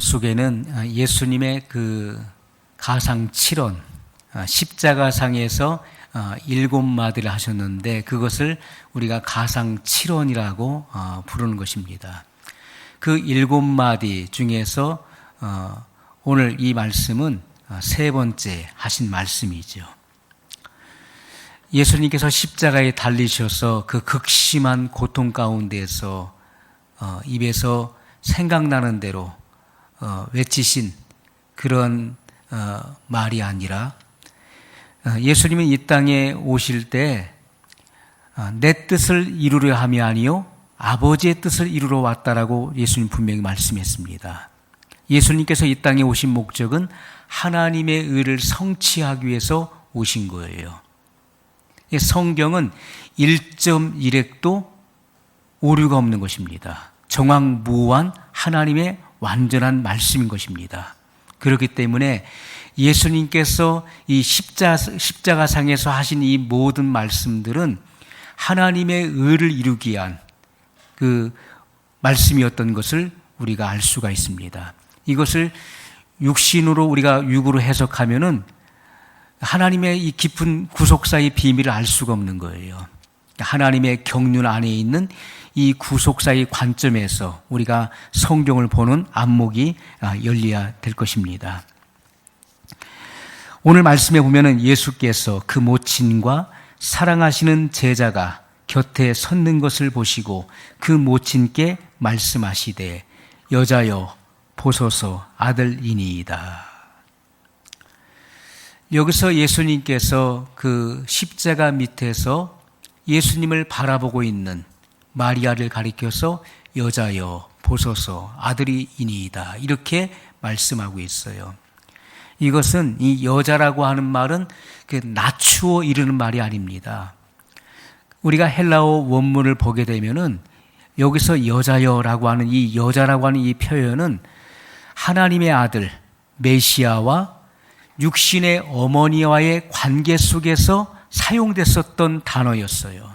속에는 예수님의 그 가상 7원, 십자가상에서 7마디를 하셨는데 그것을 우리가 가상 7원이라고 부르는 것입니다. 그 7마디 중에서 오늘 이 말씀은 세 번째 하신 말씀이죠. 예수님께서 십자가에 달리셔서 그 극심한 고통 가운데에서 입에서 생각나는 대로 외치신 그런 말이 아니라 예수님은 이 땅에 오실 때 내 뜻을 이루려 함이 아니요 아버지의 뜻을 이루러 왔다라고 예수님 분명히 말씀했습니다. 예수님께서 이 땅에 오신 목적은 하나님의 의를 성취하기 위해서 오신 거예요. 성경은 1.1획도 오류가 없는 것입니다. 정확무한 하나님의 완전한 말씀인 것입니다. 그렇기 때문에 예수님께서 이 십자가상에서 하신 이 모든 말씀들은 하나님의 의를 이루기 위한 그 말씀이었던 것을 우리가 알 수가 있습니다. 이것을 육신으로 우리가 육으로 해석하면은 하나님의 이 깊은 구속사의 비밀을 알 수가 없는 거예요. 하나님의 경륜 안에 있는 이 구속사의 관점에서 우리가 성경을 보는 안목이 열려야 될 것입니다. 오늘 말씀에 보면은 예수께서 그 모친과 사랑하시는 제자가 곁에 섰는 것을 보시고 그 모친께 말씀하시되 여자여 보소서 아들이니이다. 여기서 예수님께서 그 십자가 밑에서 예수님을 바라보고 있는 마리아를 가리켜서 여자여 보소서 아들이니이다 이렇게 말씀하고 있어요. 이것은 이 여자라고 하는 말은 그 낮추어 이르는 말이 아닙니다. 우리가 헬라어 원문을 보게 되면은 여기서 여자여라고 하는 이 여자라고 하는 이 표현은 하나님의 아들 메시아와 육신의 어머니와의 관계 속에서 사용됐었던 단어였어요.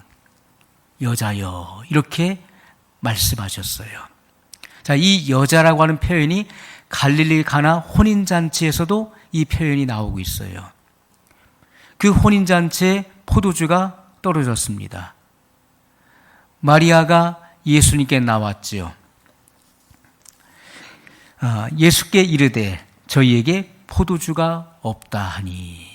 여자여 이렇게 말씀하셨어요. 자, 이 여자라고 하는 표현이 갈릴리 가나 혼인잔치에서도 이 표현이 나오고 있어요. 그 혼인잔치에 포도주가 떨어졌습니다. 마리아가 예수님께 나왔지요. 예수께 이르되 저희에게 포도주가 없다 하니.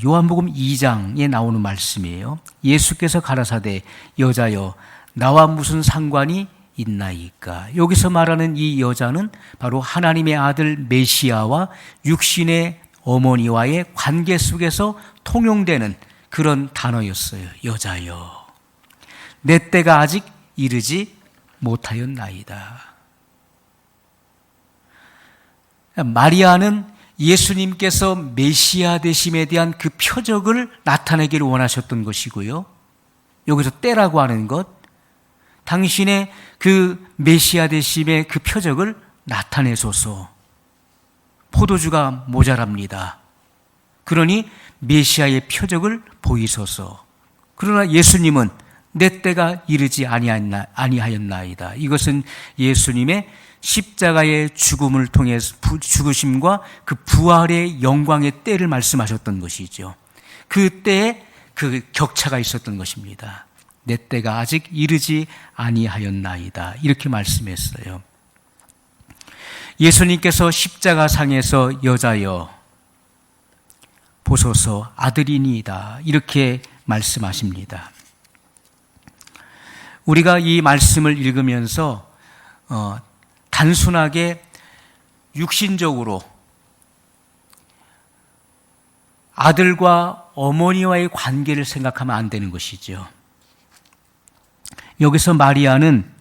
요한복음 2장에 나오는 말씀이에요. 예수께서 가라사대 여자여 나와 무슨 상관이 있나이까. 여기서 말하는 이 여자는 바로 하나님의 아들 메시아와 육신의 어머니와의 관계 속에서 통용되는 그런 단어였어요. 여자여 내 때가 아직 이르지 못하였나이다. 마리아는 예수님께서 메시아 되심에 대한 그 표적을 나타내기를 원하셨던 것이고요. 여기서 때라고 하는 것, 당신의 그 메시아 되심의 그 표적을 나타내소서. 포도주가 모자랍니다. 그러니 메시아의 표적을 보이소서. 그러나 예수님은 내 때가 이르지 아니하였나이다. 이것은 예수님의 십자가의 죽음을 통해서 죽으심과 그 부활의 영광의 때를 말씀하셨던 것이죠. 그 때에 그 격차가 있었던 것입니다. 내 때가 아직 이르지 아니하였나이다. 이렇게 말씀했어요. 예수님께서 십자가상에서 여자여 보소서 아들이니이다. 이렇게 말씀하십니다. 우리가 이 말씀을 읽으면서 단순하게 육신적으로 아들과 어머니와의 관계를 생각하면 안 되는 것이죠. 여기서 마리아는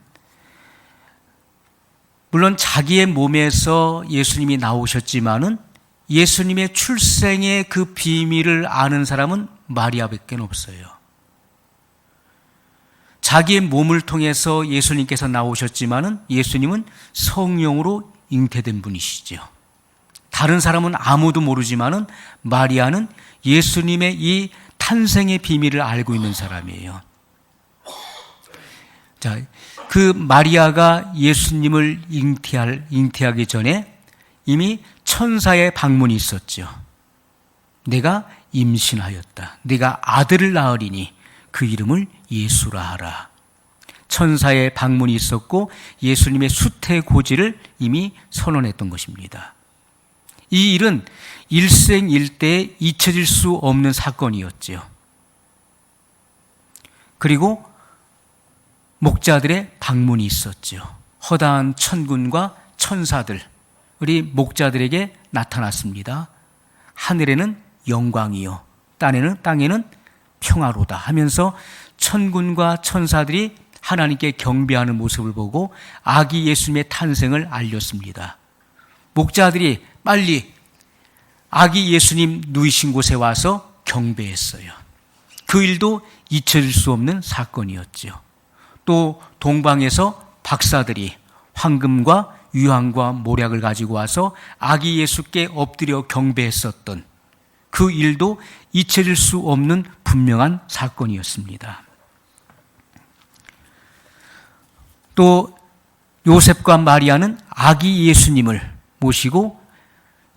물론 자기의 몸에서 예수님이 나오셨지만은 예수님의 출생의 그 비밀을 아는 사람은 마리아밖에 없어요. 자기의 몸을 통해서 예수님께서 나오셨지만은 예수님은 성령으로 잉태된 분이시죠. 다른 사람은 아무도 모르지만은 마리아는 예수님의 이 탄생의 비밀을 알고 있는 사람이에요. 자, 그 마리아가 예수님을 잉태하기 전에 이미 천사의 방문이 있었죠. 내가 임신하였다. 내가 아들을 낳으리니 그 이름을 예수라 하라. 천사의 방문이 있었고 예수님의 수태고지를 이미 선언했던 것입니다. 이 일은 일생일대에 잊혀질 수 없는 사건이었죠. 그리고 목자들의 방문이 있었죠. 허다한 천군과 천사들, 우리 목자들에게 나타났습니다. 하늘에는 영광이요, 땅에는 평화로다 하면서 천군과 천사들이 하나님께 경배하는 모습을 보고 아기 예수님의 탄생을 알렸습니다. 목자들이 빨리 아기 예수님 누이신 곳에 와서 경배했어요. 그 일도 잊혀질 수 없는 사건이었죠. 또 동방에서 박사들이 황금과 유황과 모략을 가지고 와서 아기 예수께 엎드려 경배했었던 그 일도 잊혀질 수 없는 분명한 사건이었습니다. 또 요셉과 마리아는 아기 예수님을 모시고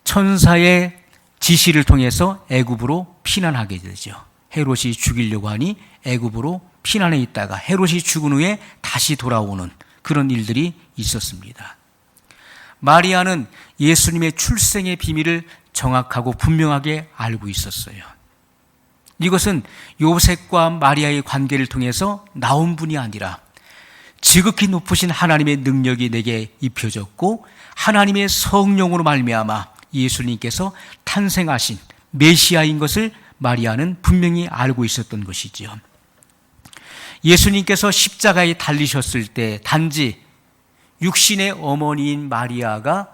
천사의 지시를 통해서 애굽으로 피난하게 되죠. 헤롯이 죽이려고 하니 애굽으로 피난해 있다가 헤롯이 죽은 후에 다시 돌아오는 그런 일들이 있었습니다. 마리아는 예수님의 출생의 비밀을 정확하고 분명하게 알고 있었어요. 이것은 요셉과 마리아의 관계를 통해서 나온 분이 아니라 지극히 높으신 하나님의 능력이 내게 입혀졌고 하나님의 성령으로 말미암아 예수님께서 탄생하신 메시아인 것을 마리아는 분명히 알고 있었던 것이지요. 예수님께서 십자가에 달리셨을 때 단지 육신의 어머니인 마리아가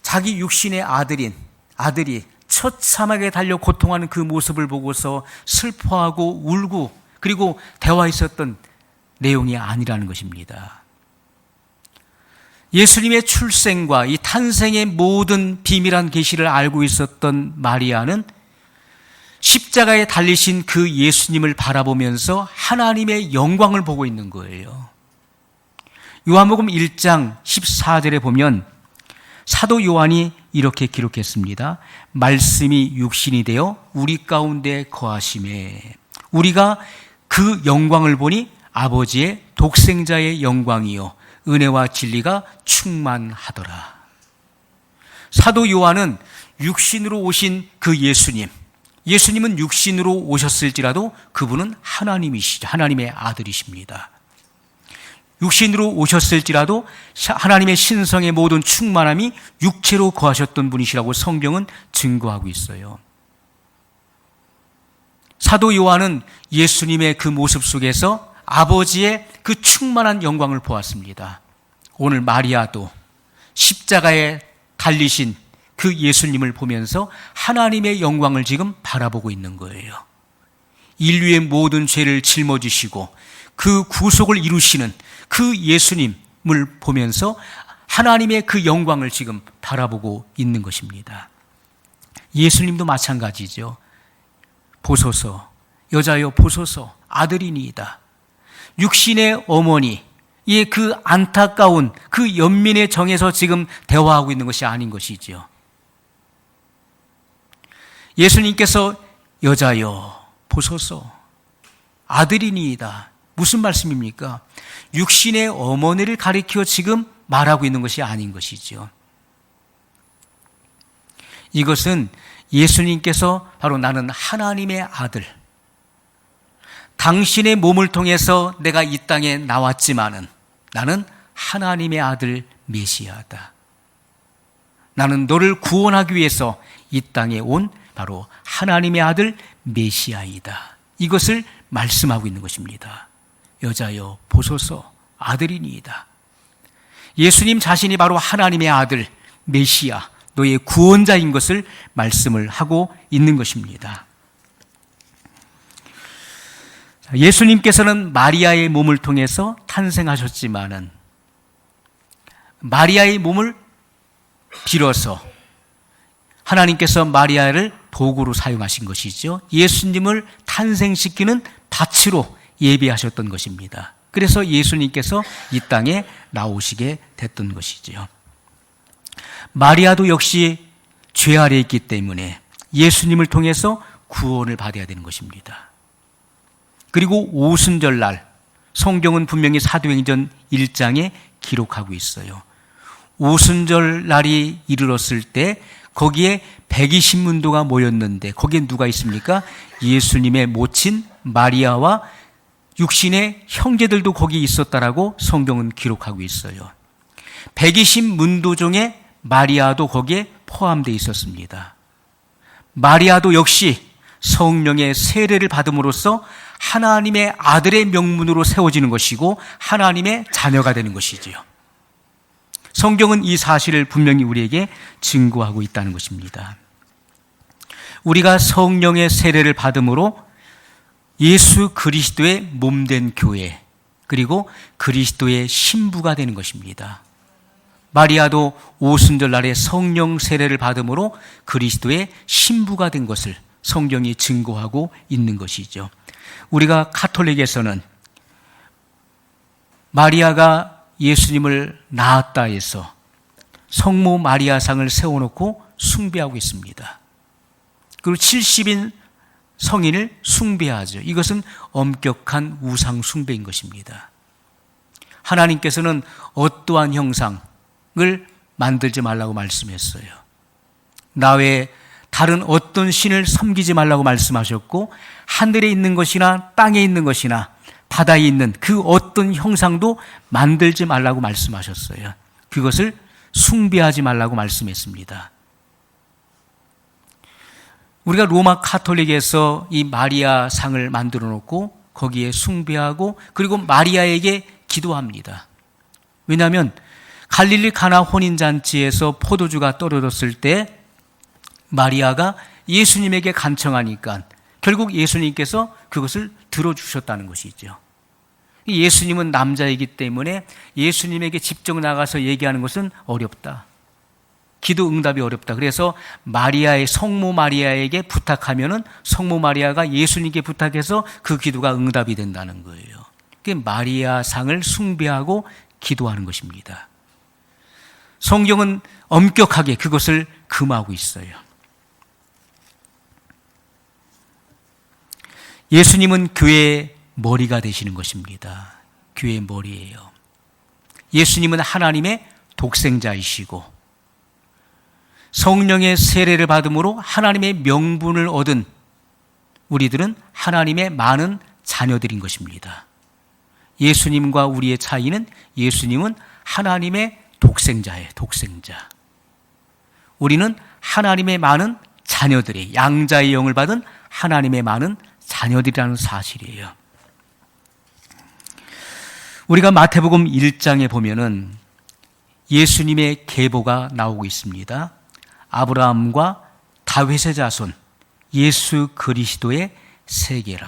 자기 육신의 아들이 처참하게 달려 고통하는 그 모습을 보고서 슬퍼하고 울고 그리고 대화했었던 내용이 아니라는 것입니다. 예수님의 출생과 이 탄생의 모든 비밀한 계시를 알고 있었던 마리아는 십자가에 달리신 그 예수님을 바라보면서 하나님의 영광을 보고 있는 거예요. 요한복음 1장 14절에 보면 사도 요한이 이렇게 기록했습니다. 말씀이 육신이 되어 우리 가운데 거하심에 우리가 그 영광을 보니 아버지의 독생자의 영광이요 은혜와 진리가 충만하더라. 사도 요한은 육신으로 오신 그 예수님은 육신으로 오셨을지라도 그분은 하나님이시죠. 하나님의 아들이십니다. 육신으로 오셨을지라도 하나님의 신성의 모든 충만함이 육체로 거하셨던 분이시라고 성경은 증거하고 있어요. 사도 요한은 예수님의 그 모습 속에서 아버지의 그 충만한 영광을 보았습니다. 오늘 마리아도 십자가에 달리신 그 예수님을 보면서 하나님의 영광을 지금 바라보고 있는 거예요. 인류의 모든 죄를 짊어지시고 그 구속을 이루시는 그 예수님을 보면서 하나님의 그 영광을 지금 바라보고 있는 것입니다. 예수님도 마찬가지죠. 보소서, 여자여 보소서, 아들이니이다. 육신의 어머니의 그 안타까운 그 연민의 정에서 지금 대화하고 있는 것이 아닌 것이지요. 예수님께서 여자여 보소서, 아들이니이다. 무슨 말씀입니까? 육신의 어머니를 가리켜 지금 말하고 있는 것이 아닌 것이지요. 이것은 예수님께서 바로 나는 하나님의 아들, 당신의 몸을 통해서 내가 이 땅에 나왔지만은 나는 하나님의 아들 메시아다. 나는 너를 구원하기 위해서 이 땅에 온 바로 하나님의 아들 메시아이다. 이것을 말씀하고 있는 것입니다. 여자여 보소서, 아들이니이다. 예수님 자신이 바로 하나님의 아들 메시아, 너의 구원자인 것을 말씀을 하고 있는 것입니다. 예수님께서는 마리아의 몸을 통해서 탄생하셨지만은 마리아의 몸을 빌어서 하나님께서 마리아를 도구로 사용하신 것이죠. 예수님을 탄생시키는 밭으로 예비하셨던 것입니다. 그래서 예수님께서 이 땅에 나오시게 됐던 것이지요. 마리아도 역시 죄 아래에 있기 때문에 예수님을 통해서 구원을 받아야 되는 것입니다. 그리고 오순절날 성경은 분명히 사도행전 1장에 기록하고 있어요. 오순절날이 이르렀을 때 거기에 120문도가 모였는데 거기에 누가 있습니까? 예수님의 모친 마리아와 육신의 형제들도 거기 있었다라고 성경은 기록하고 있어요. 120문도 중에 마리아도 거기에 포함되어 있었습니다. 마리아도 역시 성령의 세례를 받음으로써 하나님의 아들의 명문으로 세워지는 것이고 하나님의 자녀가 되는 것이지요. 성경은 이 사실을 분명히 우리에게 증거하고 있다는 것입니다. 우리가 성령의 세례를 받음으로 예수 그리스도의 몸된 교회, 그리고 그리스도의 신부가 되는 것입니다. 마리아도 오순절 날에 성령 세례를 받음으로 그리스도의 신부가 된 것을 성경이 증거하고 있는 것이죠. 우리가 가톨릭에서는 마리아가 예수님을 낳았다 해서 성모 마리아상을 세워놓고 숭배하고 있습니다. 그리고 70인 성인을 숭배하죠. 이것은 엄격한 우상 숭배인 것입니다. 하나님께서는 어떠한 형상을 만들지 말라고 말씀했어요. 나 외에 다른 어떤 신을 섬기지 말라고 말씀하셨고 하늘에 있는 것이나 땅에 있는 것이나 바다에 있는 그 어떤 형상도 만들지 말라고 말씀하셨어요. 그것을 숭배하지 말라고 말씀했습니다. 우리가 로마 가톨릭에서 이 마리아 상을 만들어 놓고 거기에 숭배하고 그리고 마리아에게 기도합니다. 왜냐하면 갈릴리 가나 혼인잔치에서 포도주가 떨어졌을 때 마리아가 예수님에게 간청하니까 결국 예수님께서 그것을 들어주셨다는 것이죠. 예수님은 남자이기 때문에 예수님에게 직접 나가서 얘기하는 것은 어렵다. 기도 응답이 어렵다. 그래서 마리아의 성모 마리아에게 부탁하면은 성모 마리아가 예수님께 부탁해서 그 기도가 응답이 된다는 거예요. 그게 마리아 상을 숭배하고 기도하는 것입니다. 성경은 엄격하게 그것을 금하고 있어요. 예수님은 교회의 머리가 되시는 것입니다. 교회의 머리예요. 예수님은 하나님의 독생자이시고 성령의 세례를 받음으로 하나님의 명분을 얻은 우리들은 하나님의 많은 자녀들인 것입니다. 예수님과 우리의 차이는 예수님은 하나님의 독생자예요. 독생자. 우리는 하나님의 많은 자녀들이 양자의 영을 받은 하나님의 많은 자녀들이라는 사실이에요. 우리가 마태복음 1장에 보면은 예수님의 계보가 나오고 있습니다. 아브라함과 다윗의 자손 예수 그리스도의 세계라.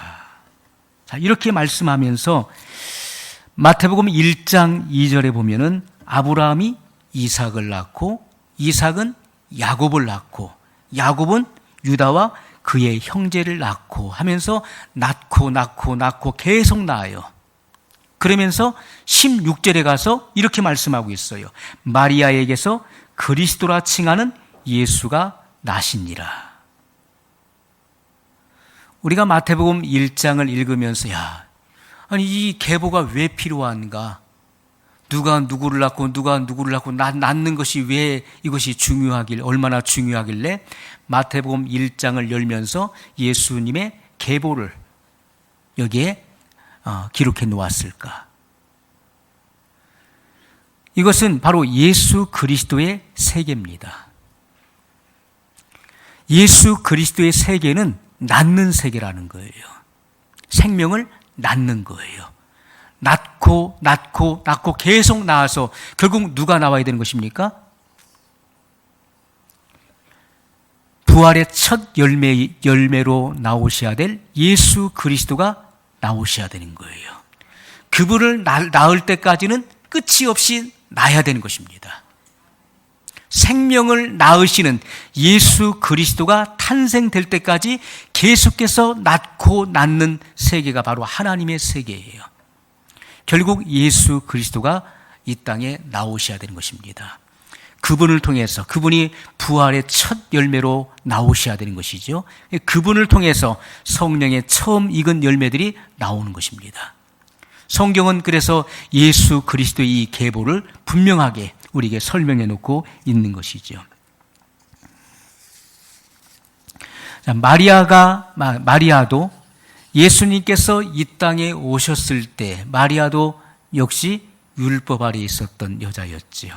자, 이렇게 말씀하면서 마태복음 1장 2절에 보면은 아브라함이 이삭을 낳고 이삭은 야곱을 낳고 야곱은 유다와 그의 형제를 낳고 하면서 낳고 계속 낳아요. 그러면서 16절에 가서 이렇게 말씀하고 있어요. 마리아에게서 그리스도라 칭하는 예수가 나시니라. 우리가 마태복음 1장을 읽으면서 아니 이 계보가 왜 필요한가? 누가 누구를 낳고 누가 누구를 낳고 낳는 것이 왜 이것이 얼마나 중요하길래 마태복음 1장을 열면서 예수님의 계보를 여기에 기록해 놓았을까? 이것은 바로 예수 그리스도의 세계입니다. 예수 그리스도의 세계는 낳는 세계라는 거예요. 생명을 낳는 거예요. 낳고 계속 낳아서 결국 누가 나와야 되는 것입니까? 부활의 첫 열매로 나오셔야 될 예수 그리스도가 나오셔야 되는 거예요. 그분을 낳을 때까지는 끝이 없이 낳아야 되는 것입니다. 생명을 낳으시는 예수 그리스도가 탄생될 때까지 계속해서 낳고 낳는 세계가 바로 하나님의 세계예요. 결국 예수 그리스도가 이 땅에 나오셔야 되는 것입니다. 그분을 통해서, 그분이 부활의 첫 열매로 나오셔야 되는 것이죠. 그분을 통해서 성령의 처음 익은 열매들이 나오는 것입니다. 성경은 그래서 예수 그리스도의 이 계보를 분명하게 우리에게 설명해 놓고 있는 것이죠. 마리아도 예수님께서 이 땅에 오셨을 때 마리아도 역시 율법 아래 있었던 여자였지요.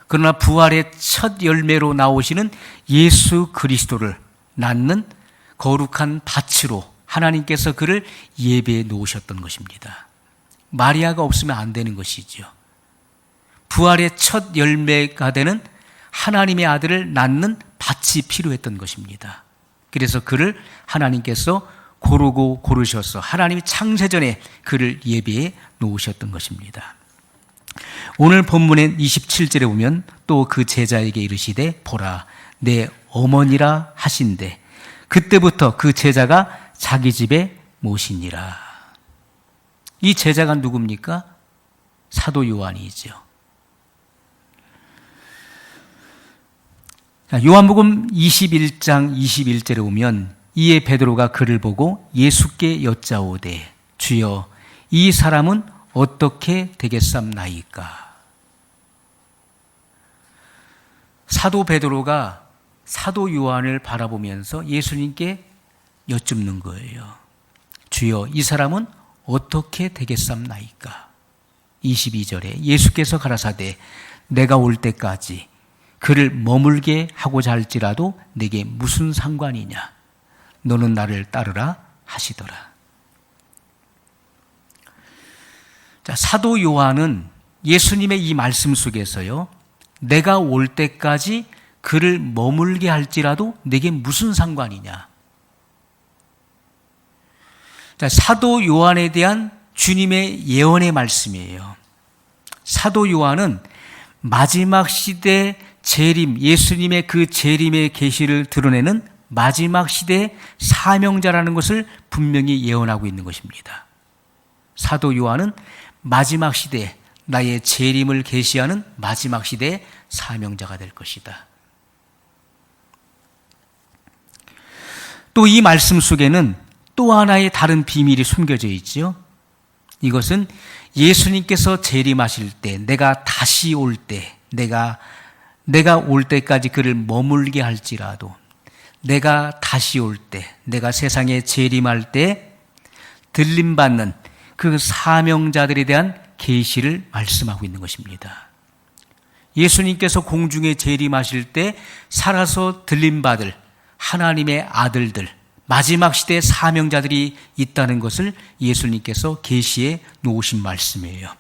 그러나 부활의 첫 열매로 나오시는 예수 그리스도를 낳는 거룩한 밭으로 하나님께서 그를 예배해 놓으셨던 것입니다. 마리아가 없으면 안 되는 것이죠. 부활의 첫 열매가 되는 하나님의 아들을 낳는 밭이 필요했던 것입니다. 그래서 그를 하나님께서 고르셔서 하나님이 창세전에 그를 예배해 놓으셨던 것입니다. 오늘 본문의 27절에 보면 또 그 제자에게 이르시되 보라 내 어머니라 하신대 그때부터 그 제자가 자기 집에 모시니라. 이 제자가 누굽니까? 사도 요한이죠. 요한복음 21장 21절에 보면 이에 베드로가 그를 보고 예수께 여짜오되 주여 이 사람은 어떻게 되겠삼나이까. 사도 베드로가 사도 요한을 바라보면서 예수님께 여쭙는 거예요. 주여 이 사람은 어떻게 되겠삼나이까. 22절에 예수께서 가라사대 내가 올 때까지 그를 머물게 하고자 할지라도 내게 무슨 상관이냐. 너는 나를 따르라 하시더라. 자, 사도 요한은 예수님의 이 말씀 속에서요, 내가 올 때까지 그를 머물게 할지라도 내게 무슨 상관이냐. 자, 사도 요한에 대한 주님의 예언의 말씀이에요. 사도 요한은 마지막 시대 재림, 예수님의 그 재림의 계시를 드러내는 마지막 시대의 사명자라는 것을 분명히 예언하고 있는 것입니다. 사도 요한은 마지막 시대에 나의 재림을 계시하는 마지막 시대의 사명자가 될 것이다. 또 이 말씀 속에는 또 하나의 다른 비밀이 숨겨져 있지요. 이것은 예수님께서 재림하실 때, 내가 다시 올 때, 내가 올 때까지 그를 머물게 할지라도, 내가 다시 올 때, 내가 세상에 재림할 때 들림받는 그 사명자들에 대한 계시를 말씀하고 있는 것입니다. 예수님께서 공중에 재림하실 때 살아서 들림받을 하나님의 아들들, 마지막 시대의 사명자들이 있다는 것을 예수님께서 계시해 놓으신 말씀이에요.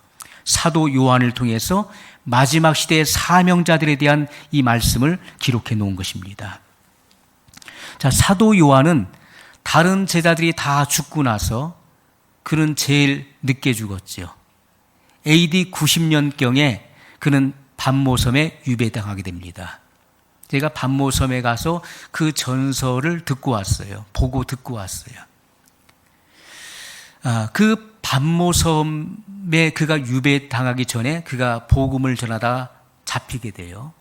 사도 요한을 통해서 마지막 시대의 사명자들에 대한 이 말씀을 기록해 놓은 것입니다. 자, 사도 요한은 다른 제자들이 다 죽고 나서 그는 제일 늦게 죽었죠. AD 90년경에 그는 반모섬에 유배당하게 됩니다. 제가 반모섬에 가서 그 전설을 듣고 왔어요. 보고 듣고 왔어요. 그 반모섬에 그가 유배당하기 전에 그가 복음을 전하다 잡히게 돼요.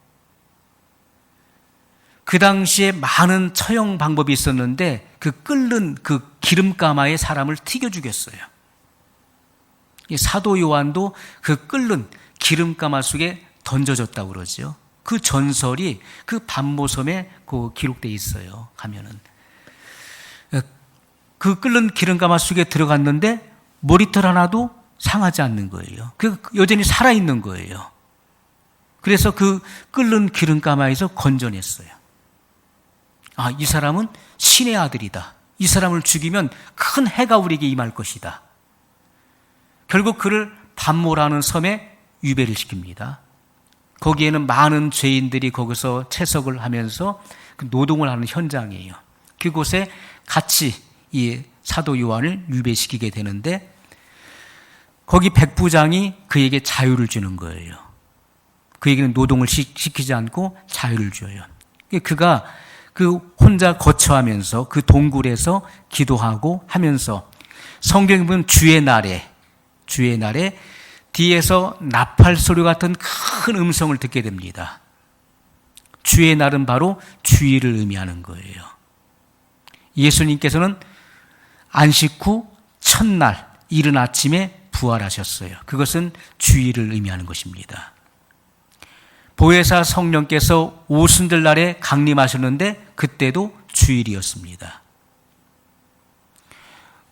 그 당시에 많은 처형 방법이 있었는데 그 끓는 그 기름가마에 사람을 튀겨 죽였어요. 사도 요한도 그 끓는 기름가마 속에 던져졌다고 그러죠. 그 전설이 그 반모섬에 기록되어 있어요. 가면은 그 끓는 기름가마 속에 들어갔는데 머리털 하나도 상하지 않는 거예요. 그 여전히 살아있는 거예요. 그래서 그 끓는 기름가마에서 건져냈어요. 아, 이 사람은 신의 아들이다. 이 사람을 죽이면 큰 해가 우리에게 임할 것이다. 결국 그를 반모라는 섬에 유배를 시킵니다. 거기에는 많은 죄인들이 거기서 채석을 하면서 노동을 하는 현장이에요. 그곳에 같이 이 사도 요한을 유배시키게 되는데 거기 백부장이 그에게 자유를 주는 거예요. 그에게는 노동을 시키지 않고 자유를 줘요. 그가 그 혼자 거처하면서 그 동굴에서 기도하고 하면서 성경에 보면 주의 날에 주의 날에 뒤에서 나팔 소리 같은 큰 음성을 듣게 됩니다. 주의 날은 바로 주일을 의미하는 거예요. 예수님께서는 안식 후 첫날 이른 아침에 부활하셨어요. 그것은 주일을 의미하는 것입니다. 보혜사 성령께서 오순절 날에 강림하셨는데 그때도 주일이었습니다.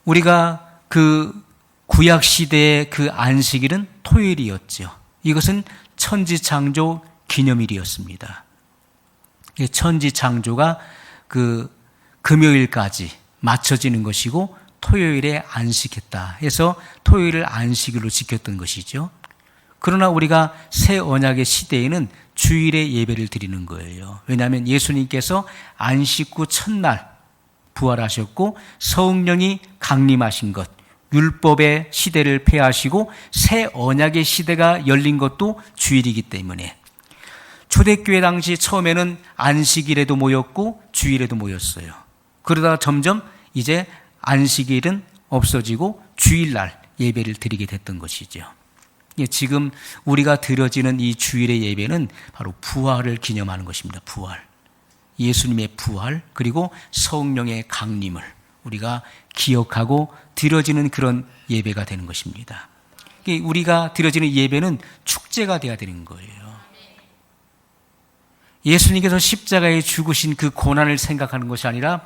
우리가 그 구약 시대의 그 안식일은 토요일이었죠. 이것은 천지창조 기념일이었습니다. 천지창조가 그 금요일까지 맞춰지는 것이고 토요일에 안식했다 해서 토요일을 안식일로 지켰던 것이죠. 그러나 우리가 새 언약의 시대에는 주일에 예배를 드리는 거예요. 왜냐하면 예수님께서 안식 후 첫날 부활하셨고 성령이 강림하신 것, 율법의 시대를 폐하시고 새 언약의 시대가 열린 것도 주일이기 때문에 초대교회 당시 처음에는 안식일에도 모였고 주일에도 모였어요. 그러다가 점점 이제 안식일은 없어지고 주일날 예배를 드리게 됐던 것이죠. 지금 우리가 드려지는 이 주일의 예배는 바로 부활을 기념하는 것입니다. 부활. 예수님의 부활 그리고 성령의 강림을 우리가 기억하고 드려지는 그런 예배가 되는 것입니다. 우리가 드려지는 예배는 축제가 되어야 되는 거예요. 예수님께서 십자가에 죽으신 그 고난을 생각하는 것이 아니라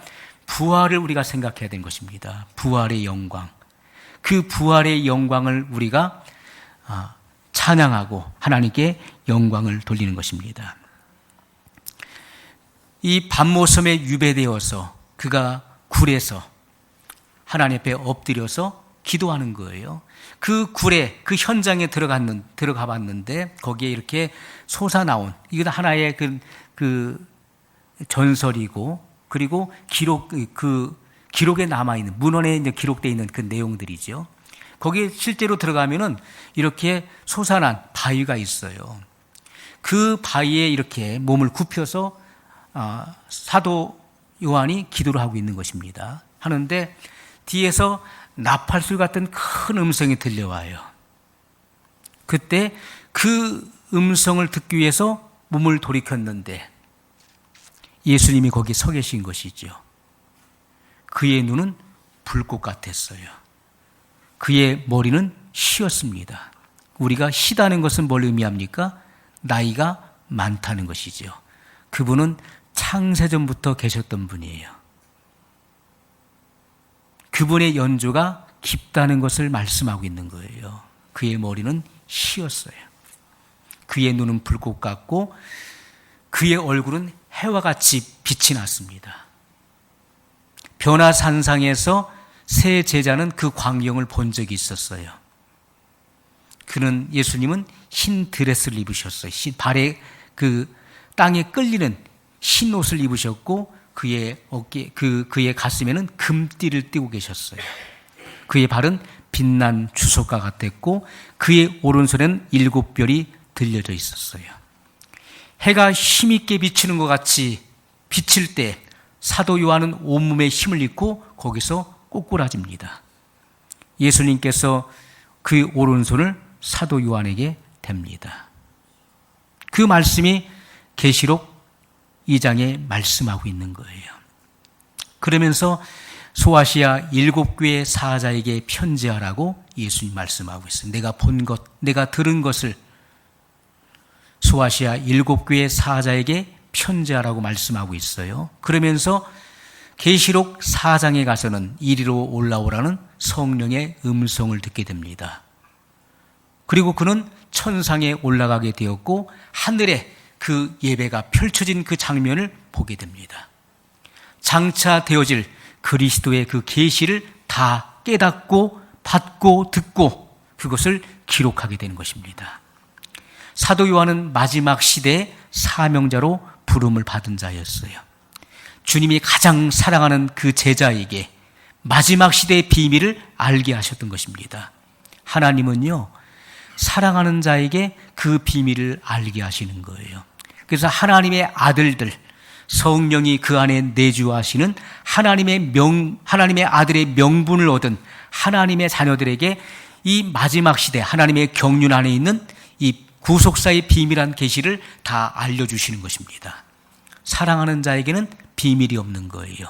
부활을 우리가 생각해야 되는 것입니다. 부활의 영광. 그 부활의 영광을 우리가 찬양하고 하나님께 영광을 돌리는 것입니다. 이 밤모섬에 유배되어서 그가 굴에서 하나님 앞에 엎드려서 기도하는 거예요. 그 굴에 그 현장에 들어가 봤는데 거기에 이렇게 솟아나온 이건 하나의 그 전설이고 그리고 기록에 남아있는 문헌에 이제 기록되어 있는 그 내용들이죠. 거기에 실제로 들어가면은 이렇게 솟아난 바위가 있어요. 그 바위에 이렇게 몸을 굽혀서 사도 요한이 기도를 하고 있는 것입니다. 하는데 뒤에서 나팔소리 같은 큰 음성이 들려와요. 그때 그 음성을 듣기 위해서 몸을 돌이켰는데 예수님이 거기 서 계신 것이죠. 그의 눈은 불꽃 같았어요. 그의 머리는 희었습니다. 우리가 희다는 것은 뭘 의미합니까? 나이가 많다는 것이죠. 그분은 창세전부터 계셨던 분이에요. 그분의 연조가 깊다는 것을 말씀하고 있는 거예요. 그의 머리는 희었어요. 그의 눈은 불꽃 같고 그의 얼굴은 해와 같이 빛이 났습니다. 변화산상에서 세 제자는 그 광경을 본 적이 있었어요. 예수님은 흰 드레스를 입으셨어요. 발에 그 땅에 끌리는 흰 옷을 입으셨고 그의 그의 가슴에는 금띠를 띠고 계셨어요. 그의 발은 빛난 주석과 같았고 그의 오른손에는 7별이 들려져 있었어요. 해가 힘있게 비치는 것 같이 비칠 때 사도 요한은 온몸에 힘을 잃고 거기서 꼬꾸라집니다. 예수님께서 그 오른손을 사도 요한에게 댑니다. 그 말씀이 계시록 2장에 말씀하고 있는 거예요. 그러면서 소아시아 7교회 사자에게 편지하라고 예수님 말씀하고 있어요. 내가 본 것, 내가 들은 것을 소아시아 7교회 사자에게 편지하라고 말씀하고 있어요. 그러면서 계시록 4장에 가서는 이리로 올라오라는 성령의 음성을 듣게 됩니다. 그리고 그는 천상에 올라가게 되었고 하늘에 그 예배가 펼쳐진 그 장면을 보게 됩니다. 장차 되어질 그리스도의 그 계시를 다 깨닫고 받고 듣고 그것을 기록하게 되는 것입니다. 사도 요한은 마지막 시대의 사명자로 부름을 받은 자였어요. 주님이 가장 사랑하는 그 제자에게 마지막 시대의 비밀을 알게 하셨던 것입니다. 하나님은요, 사랑하는 자에게 그 비밀을 알게 하시는 거예요. 그래서 하나님의 아들들, 성령이 그 안에 내주하시는 하나님의 아들의 명분을 얻은 하나님의 자녀들에게 이 마지막 시대 하나님의 경륜 안에 있는 이 구속사의 비밀한 계시를 다 알려주시는 것입니다. 사랑하는 자에게는 비밀이 없는 거예요.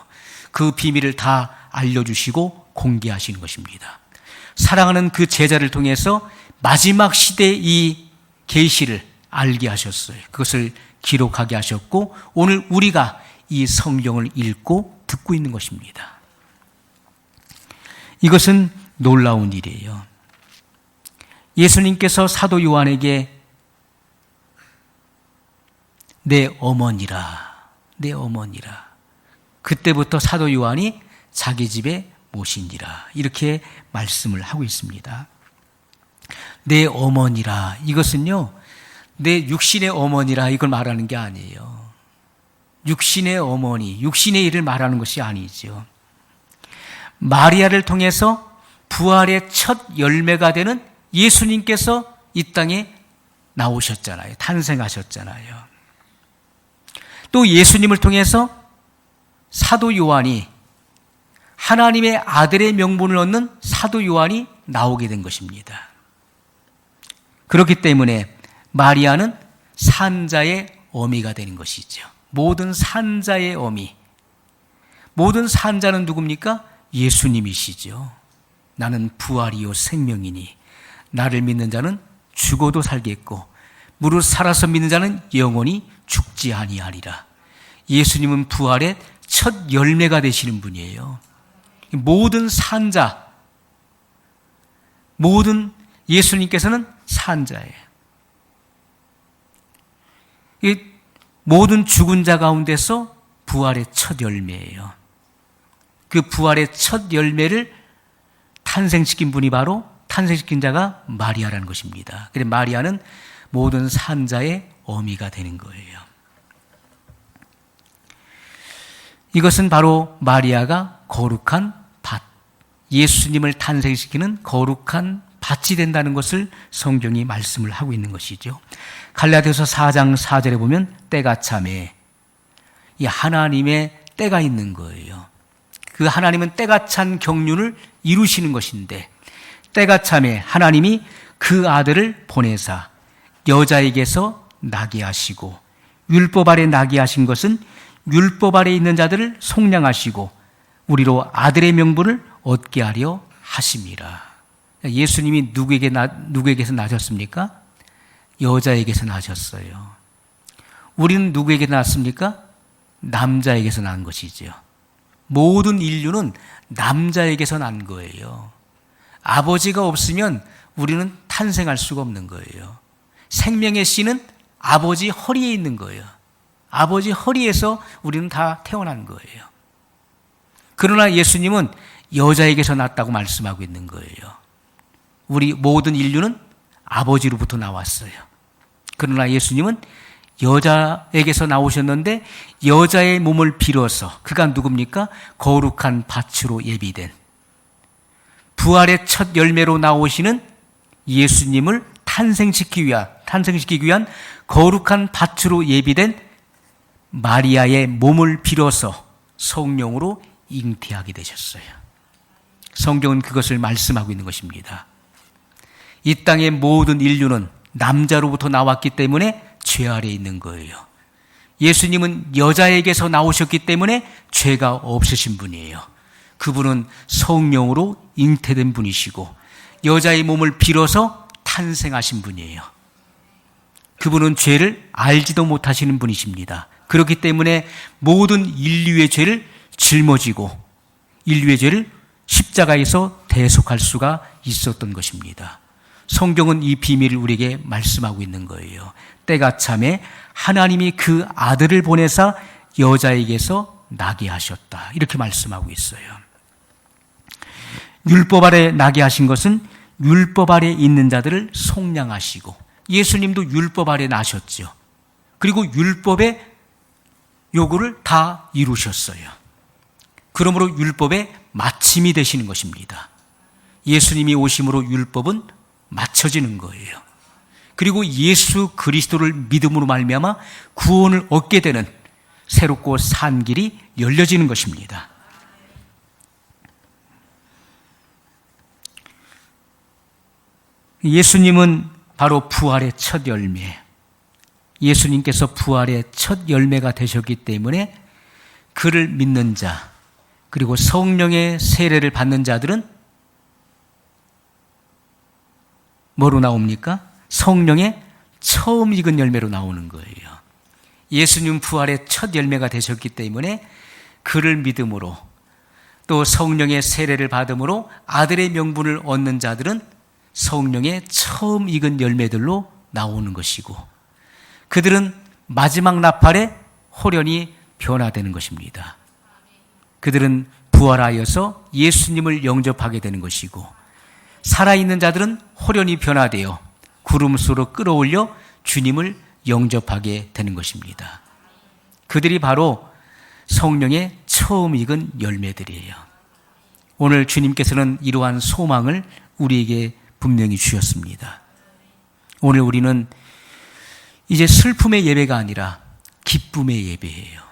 그 비밀을 다 알려주시고 공개하시는 것입니다. 사랑하는 그 제자를 통해서 마지막 시대의 이 계시를 알게 하셨어요. 그것을 기록하게 하셨고 오늘 우리가 이 성경을 읽고 듣고 있는 것입니다. 이것은 놀라운 일이에요. 예수님께서 사도 요한에게 내 어머니라, 내 어머니라. 그때부터 사도 요한이 자기 집에 모시니라 이렇게 말씀을 하고 있습니다. 내 어머니라 이것은요 내 육신의 어머니라 이걸 말하는 게 아니에요. 육신의 어머니, 육신의 일을 말하는 것이 아니죠. 마리아를 통해서 부활의 첫 열매가 되는 예수님께서 이 땅에 나오셨잖아요. 탄생하셨잖아요. 또 예수님을 통해서 사도 요한이 하나님의 아들의 명분을 얻는 사도 요한이 나오게 된 것입니다. 그렇기 때문에 마리아는 산자의 어미가 되는 것이죠. 모든 산자의 어미. 모든 산자는 누굽니까? 예수님이시죠. 나는 부활이요 생명이니 나를 믿는 자는 죽어도 살겠고 무릇 살아서 믿는 자는 영원히 죽지 아니하리라. 예수님은 부활의 첫 열매가 되시는 분이에요. 모든 산자, 모든 예수님께서는 산자예요. 모든 죽은 자 가운데서 부활의 첫 열매예요. 그 부활의 첫 열매를 탄생시킨 분이 바로 탄생시킨 자가 마리아라는 것입니다. 그래서 마리아는 모든 산자의 어미가 되는 거예요. 이것은 바로 마리아가 거룩한 밭, 예수님을 탄생시키는 거룩한 밭이 된다는 것을 성경이 말씀을 하고 있는 것이죠. 갈라디아서 4장 4절에 보면 때가 참에 이 하나님의 때가 있는 거예요. 그 하나님은 때가 찬 경륜을 이루시는 것인데 때가 참에 하나님이 그 아들을 보내사 여자에게서 나게 하시고 율법 아래 나게 하신 것은 율법 아래 있는 자들을 속량하시고 우리로 아들의 명분을 얻게 하려 하심이라. 예수님이 누구에게서 나셨습니까? 여자에게서 나셨어요. 우리는 누구에게 낳았습니까? 남자에게서 난 것이죠. 모든 인류는 남자에게서 난 거예요. 아버지가 없으면 우리는 탄생할 수가 없는 거예요. 생명의 씨는 아버지 허리에 있는 거예요. 아버지 허리에서 우리는 다 태어난 거예요. 그러나 예수님은 여자에게서 났다고 말씀하고 있는 거예요. 우리 모든 인류는 아버지로부터 나왔어요. 그러나 예수님은 여자에게서 나오셨는데 여자의 몸을 빌어서 그가 누굽니까? 거룩한 밭으로 예비된 부활의 첫 열매로 나오시는 예수님을 탄생시키기 위한 거룩한 밭으로 예비된 마리아의 몸을 빌어서 성령으로 잉태하게 되셨어요. 성경은 그것을 말씀하고 있는 것입니다. 이 땅의 모든 인류는 남자로부터 나왔기 때문에 죄 아래에 있는 거예요. 예수님은 여자에게서 나오셨기 때문에 죄가 없으신 분이에요. 그분은 성령으로 잉태된 분이시고 여자의 몸을 빌어서 탄생하신 분이에요. 그분은 죄를 알지도 못하시는 분이십니다. 그렇기 때문에 모든 인류의 죄를 짊어지고 인류의 죄를 십자가에서 대속할 수가 있었던 것입니다. 성경은 이 비밀을 우리에게 말씀하고 있는 거예요. 때가 참에 하나님이 그 아들을 보내사 여자에게서 나게 하셨다. 이렇게 말씀하고 있어요. 율법 아래 나게 하신 것은 율법 아래 있는 자들을 속량하시고 예수님도 율법 아래 나셨죠. 그리고 율법의 요구를 다 이루셨어요. 그러므로 율법의 마침이 되시는 것입니다. 예수님이 오심으로 율법은 맞춰지는 거예요. 그리고 예수 그리스도를 믿음으로 말미암아 구원을 얻게 되는 새롭고 산 길이 열려지는 것입니다. 예수님은 바로 부활의 첫 열매, 예수님께서 부활의 첫 열매가 되셨기 때문에 그를 믿는 자, 그리고 성령의 세례를 받는 자들은 뭐로 나옵니까? 성령의 처음 익은 열매로 나오는 거예요. 예수님 부활의 첫 열매가 되셨기 때문에 그를 믿음으로 또 성령의 세례를 받음으로 아들의 명분을 얻는 자들은 성령의 처음 익은 열매들로 나오는 것이고, 그들은 마지막 나팔에 홀연히 변화되는 것입니다. 그들은 부활하여서 예수님을 영접하게 되는 것이고, 살아있는 자들은 홀연히 변화되어 구름 속으로 끌어올려 주님을 영접하게 되는 것입니다. 그들이 바로 성령의 처음 익은 열매들이에요. 오늘 주님께서는 이러한 소망을 우리에게 분명히 주셨습니다. 오늘 우리는 이제 슬픔의 예배가 아니라 기쁨의 예배예요.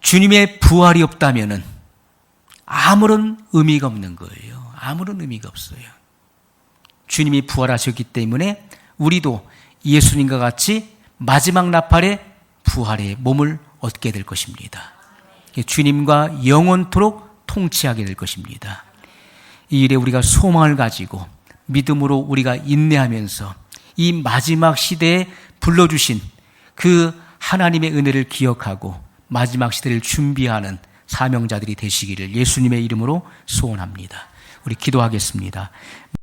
주님의 부활이 없다면 아무런 의미가 없는 거예요. 아무런 의미가 없어요. 주님이 부활하셨기 때문에 우리도 예수님과 같이 마지막 나팔에 부활의 몸을 얻게 될 것입니다. 주님과 영원토록 통치하게 될 것입니다. 이 일에 우리가 소망을 가지고 믿음으로 우리가 인내하면서 이 마지막 시대에 불러주신 그 하나님의 은혜를 기억하고 마지막 시대를 준비하는 사명자들이 되시기를 예수님의 이름으로 소원합니다. 우리 기도하겠습니다.